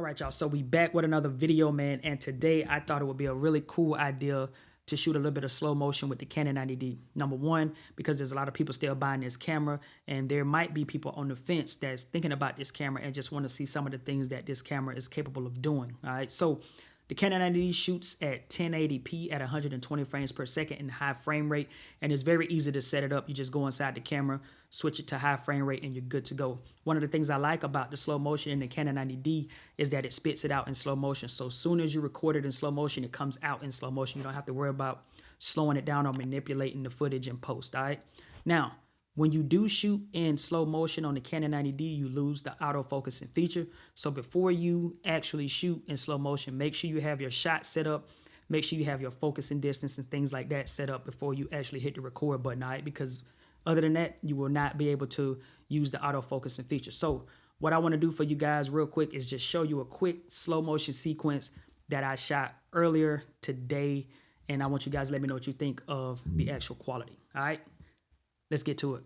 Alright, y'all, so we back with another video, man, and today I thought it would be a really cool idea to shoot a little bit of slow motion with the Canon 90D. Number one, because there's a lot of people still buying this camera, and there might be people on the fence that's thinking about this camera and just want to see some of the things that this camera is capable of doing. Alright, so the Canon 90D shoots at 1080p at 120 frames per second in high frame rate, and it's very easy to set it up. You just go inside the camera, switch it to high frame rate, and you're good to go. One of the things I like about the slow motion in the Canon 90D is that it spits it out in slow motion. So as soon as you record it in slow motion, it comes out in slow motion. You don't have to worry about slowing it down or manipulating the footage in post, all right? Now, when you do shoot in slow motion on the Canon 90D, you lose the autofocusing feature. So before you actually shoot in slow motion, make sure you have your shot set up. Make sure you have your focusing distance and things like that set up before you actually hit the record button, all right? Because other than that, you will not be able to use the autofocusing feature. So what I want to do for you guys real quick is just show you a quick slow motion sequence that I shot earlier today. And I want you guys to let me know what you think of the actual quality, all right? Let's get to it.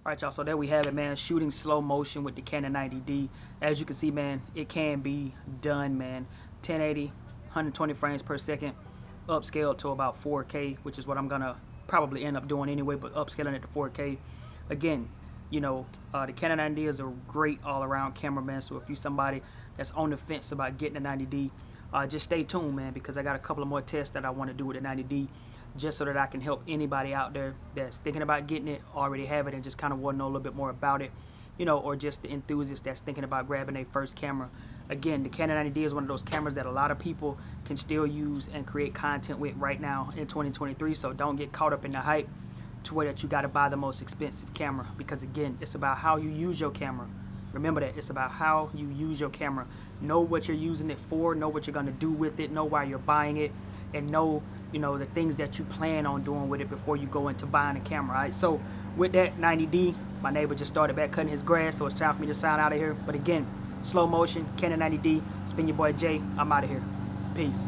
Alright, y'all, so there we have it, man. Shooting slow motion with the Canon 90D. As you can see, man, it can be done, man. 1080, 120 frames per second, upscaled to about 4K, which is what I'm gonna probably end up doing anyway, but upscaling it to 4K. Again, you know, the Canon 90D is a great all-around camera, man. So if you're somebody that's on the fence about getting the 90D, just stay tuned, man, because I got a couple of more tests that I want to do with the 90D, just so that I can help anybody out there that's thinking about getting it, already have it, and just kind of want to know a little bit more about it, you know, or just the enthusiast that's thinking about grabbing their first camera. Again, the Canon 90D is one of those cameras that a lot of people can still use and create content with right now in 2023, so don't get caught up in the hype to where that you got to buy the most expensive camera, because again, it's about how you use your camera. Remember that, it's about how you use your camera. Know what you're using it for, know what you're going to do with it, know why you're buying it, and know, you know, the things that you plan on doing with it before you go into buying a camera, right? So with that 90D, my neighbor just started back cutting his grass, so it's time for me to sign out of here. But again, slow motion, Canon 90D. It's been your boy Jay. I'm out of here. Peace.